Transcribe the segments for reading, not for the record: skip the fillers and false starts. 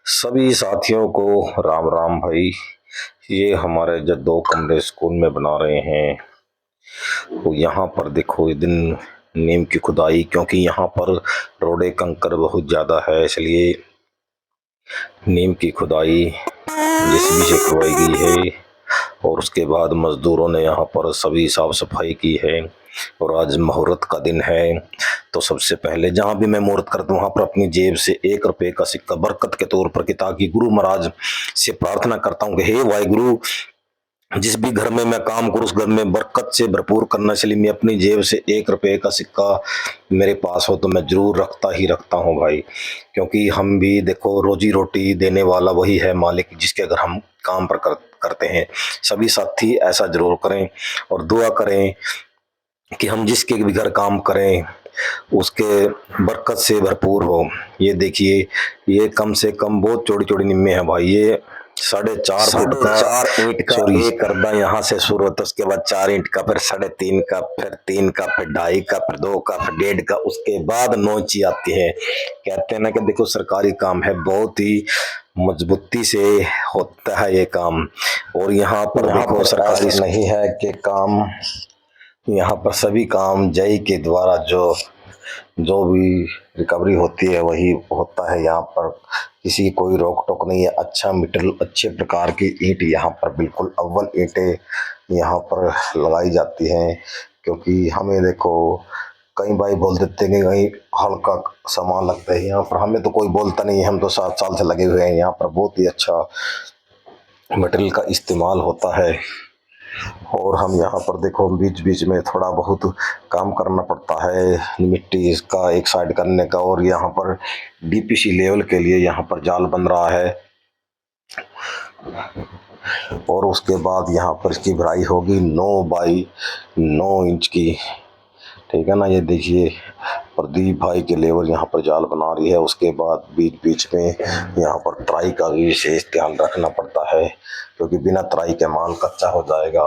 सभी साथियों को राम राम भाई। ये हमारे जो दो कमरे स्कूल में बना रहे हैं, तो यहाँ पर देखो ये दिन नीम की खुदाई, क्योंकि यहाँ पर रोड़े कंकर बहुत ज़्यादा है, इसलिए नीम की खुदाई जेसीबी से करवाई गई है। और उसके बाद मजदूरों ने यहाँ पर सभी साफ सफाई की है। और आज मुहूर्त का दिन है, तो सबसे पहले जहां भी मैं मुहूर्त करता हूँ वहां पर अपनी जेब से 1 रुपए का सिक्का बरकत के तौर पर, कि ताकि गुरु महाराज से प्रार्थना करता हूँ कि हे वाहिगुरु, जिस भी घर में मैं काम करूँ उस घर में बरकत से भरपूर करना, इसलिए मैं अपनी जेब से 1 रुपए का सिक्का मेरे पास हो तो मैं जरूर रखता ही रखता हूँ भाई। क्योंकि हम भी देखो, रोजी रोटी देने वाला वही है मालिक, जिसके अगर हम काम पर करते हैं। सभी साथी ऐसा जरूर करें और दुआ करें कि हम जिसके भी घर काम करें उसके बरकत से भरपूर हो। ये देखिए, ये कम से कम बहुत चौड़ी चौड़ी निम्मे है भाई। ये 4.5 फुट का 4 ईंट का सॉरी एक करदा यहाँ से शुरू होता है, उसके बाद 4 ईंट का, फिर 3.5 का, फिर 3 का, फिर 2.5 का, फिर 2 का, फिर 1.5 का, उसके बाद नौची आती है। कहते हैं ना कि देखो, सरकारी काम है, बहुत ही मजबूती से होता है ये काम। और यहाँ पर देखो, सरकारी ऐसा नहीं है कि काम, यहाँ पर सभी काम जय के द्वारा जो जो भी रिकवरी होती है वही होता है। यहाँ पर किसी की कोई रोक टोक नहीं है। अच्छा मटेरियल, अच्छे प्रकार की ईंट यहाँ पर बिल्कुल अव्वल ईंटें यहाँ पर लगाई जाती हैं। क्योंकि हमें देखो, कई भाई बोल देते हैं कि कहीं हल्का सामान लगता है, यहाँ पर हमें तो कोई बोलता नहीं है। हम तो 7 साल से लगे हुए हैं, यहाँ पर बहुत ही अच्छा मटेरियल का इस्तेमाल होता है। और हम यहाँ पर देखो, बीच बीच में थोड़ा बहुत काम करना पड़ता है मिट्टी इसका एक साइड करने का। और यहाँ पर डीपीसी लेवल के लिए यहाँ पर जाल बन रहा है। और उसके बाद यहाँ पर इसकी भराई होगी 9 बाई 9 इंच की, ठीक है ना। ये देखिए, प्रदीप भाई के लेबर यहाँ पर जाल बना रही है। उसके बाद बीच बीच में यहाँ पर ट्राई का भी विशेष ध्यान रखना पड़ता है, क्योंकि बिना ट्राई के माल कच्चा हो जाएगा।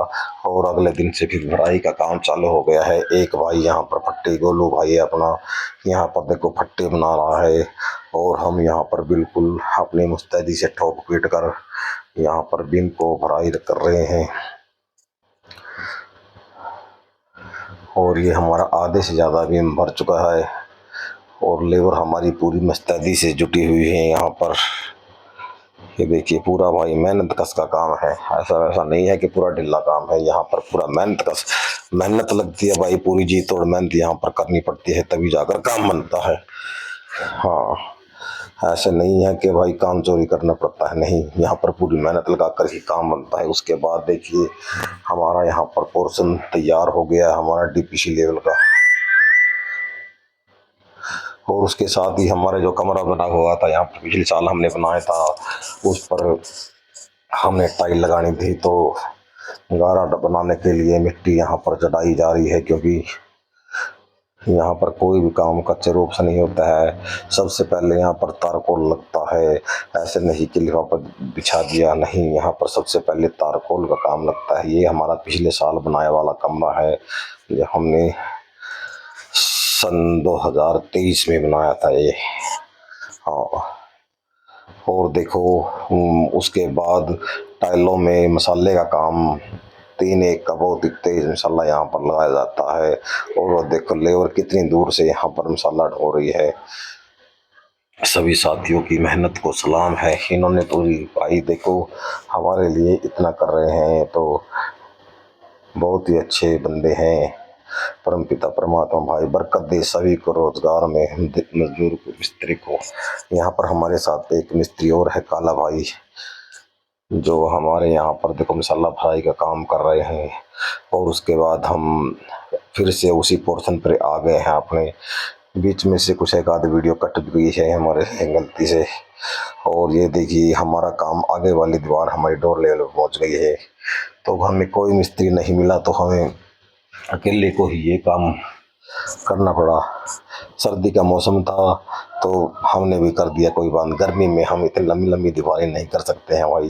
और अगले दिन से फिर भराई का काम चालू हो गया है। एक भाई यहाँ पर फट्टे, गोलू भाई है अपना, यहाँ पर देखो फट्टे बना रहा है। और हम यहाँ पर बिल्कुल अपनी मुस्तैदी से ठोक पीट कर यहाँ पर बिन को भराई कर रहे हैं। और ये हमारा आधे से ज़्यादा बीम भर चुका है। और लेबर हमारी पूरी मुस्तैदी से जुटी हुई है यहाँ पर। ये देखिए, पूरा भाई मेहनत कस का काम है। ऐसा वैसा नहीं है कि पूरा ढिल्ला काम है, यहाँ पर पूरा मेहनत लगती है भाई। पूरी जी तोड़ मेहनत यहाँ पर करनी पड़ती है, तभी जाकर काम बनता है। हाँ, ऐसे नहीं है कि भाई काम चोरी करना पड़ता है, नहीं, यहाँ पर पूरी मेहनत लगा कर ही काम बनता है। उसके बाद देखिए, हमारा यहाँ पर पोर्शन तैयार हो गया है, हमारा डीपीसी लेवल का। और उसके साथ ही हमारे जो कमरा बना हुआ था यहाँ पर, पिछले साल हमने बनाया था, उस पर हमने टाइल लगानी थी। तो गारा बनाने के लिए मिट्टी यहाँ पर चढ़ाई जा रही है, क्योंकि यहाँ पर कोई भी काम कच्चे रूप से नहीं होता है। सबसे पहले यहाँ पर तारकोल लगता है। ऐसे नहीं कि लिफाफा बिछा दिया, नहीं, यहाँ पर सबसे पहले तारकोल का काम लगता है। ये हमारा पिछले साल बनाया वाला कमरा है, ये हमने सन 2023 में बनाया था ये। हाँ, और देखो, उसके बाद टाइलों में मसाले का काम 3 1 का बहुत ही तेज मसाला यहाँ पर लगाया जाता है। और वो देखो, लेबर कितनी दूर से यहाँ पर मसाला ढो रही है। सभी साथियों की मेहनत को सलाम है। इन्होंने तो भाई देखो, हमारे लिए इतना कर रहे हैं, तो बहुत ही अच्छे बंदे हैं। परमपिता परमात्मा भाई बरकत दे सभी को रोजगार में, मजदूर को, मिस्त्री को। यहाँ पर हमारे साथ एक मिस्त्री और है, काला भाई, जो हमारे यहाँ पर देखो मसाला फ्राई का काम कर रहे हैं। और उसके बाद हम फिर से उसी पोर्शन पर आ गए हैं अपने। बीच में से कुछ एक आधी वीडियो कट गई है हमारे गलती से। और ये देखिए, हमारा काम आगे वाली दीवार हमारी डोर लेवल पर पहुँच गई है। तो हमें कोई मिस्त्री नहीं मिला, तो हमें अकेले को ही ये काम करना पड़ा। सर्दी का मौसम था तो हमने भी कर दिया, कोई बात। गर्मी में हम इतनी लंबी लंबी दीवारें नहीं कर सकते हैं भाई,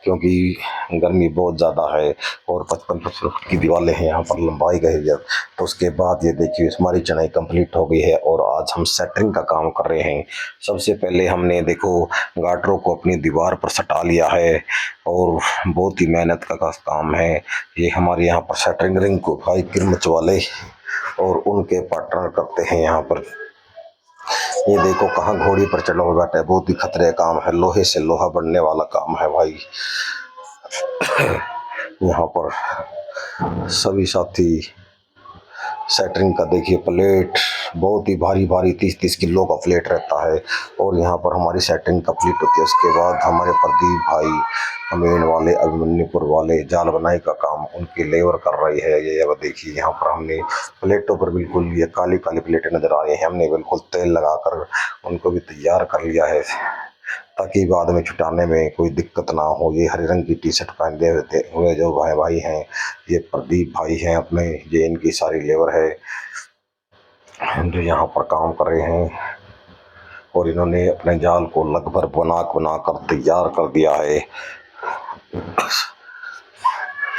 क्योंकि गर्मी बहुत ज़्यादा है और 55 फुट की दीवारें हैं यहाँ पर लंबाई गई है। तो उसके बाद ये देखिए हमारी चढ़ाई कंप्लीट हो गई है और आज हम सेटरिंग का काम कर रहे हैं। सबसे पहले हमने देखो गाटरों को अपनी दीवार पर सटा लिया है और बहुत ही मेहनत का काम है ये। हमारे यहाँ पर सेटरिंग रिंग को भाई किरमच वाले और उनके पार्टनर करते हैं यहाँ पर। ये देखो कहाँ घोड़ी पर चढ़ा हुआ बैठा है, बहुत ही खतरे का काम है, लोहे से लोहा बनने वाला काम है भाई। यहाँ पर सभी साथी सेटरिंग का देखिए, प्लेट बहुत ही भारी भारी 30-30 किलो का प्लेट रहता है और यहाँ पर हमारी सेटरिंग कंप्लीट होती है। उसके बाद हमारे प्रदीप भाई अमीन वाले अभिमन्युपुर वाले जाल बनाई का काम उनकी लेबर कर रही है। ये देखिए यहाँ पर हमने प्लेटों पर बिल्कुल ये काली काली प्लेटें नजर आ रही हैं, हमने बिल्कुल तेल लगाकर उनको भी तैयार कर लिया है ताकि बाद में छुटाने में कोई दिक्कत ना हो। ये हरे रंग की टी शर्ट पहने हुए जो भाई हैं ये प्रदीप भाई हैं अपने, ये इनकी सारी लेबर है जो यहाँ पर काम कर रहे हैं और इन्होंने अपने जाल को लगभग बना कर तैयार कर दिया है।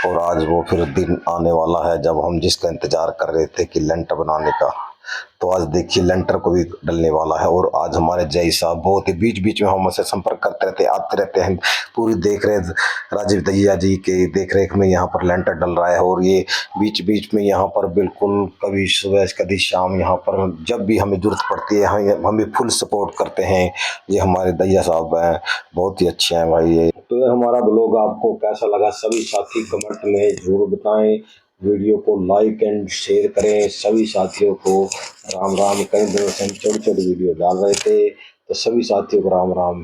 और आज वो फिर दिन आने वाला है जब हम जिसका इंतजार कर रहे थे कि लेंटर बनाने का, तो आज देखिए लेंटर को भी डलने वाला है। और आज हमारे जय साहब बहुत ही बीच बीच में हमसे संपर्क करते रहते आते रहते हैं, पूरी देख रेख राजीव दहिया जी के देख रेख में यहाँ पर लेंटर डल रहा है। और ये बीच बीच में यहाँ पर बिल्कुल कभी सुबह कभी शाम यहाँ पर जब भी हमें जरूरत पड़ती है हमें फुल सपोर्ट करते हैं। ये हमारे दहिया साहब हैं, बहुत ही अच्छे हैं भाई ये। तो ये हमारा ब्लॉग आपको कैसा लगा सभी साथी कमेंट में जरूर बताएं, वीडियो को लाइक एंड शेयर करें। सभी साथियों को राम राम। कई दिनों से हम छोटी छोटी वीडियो डाल रहे थे तो सभी साथियों को राम राम।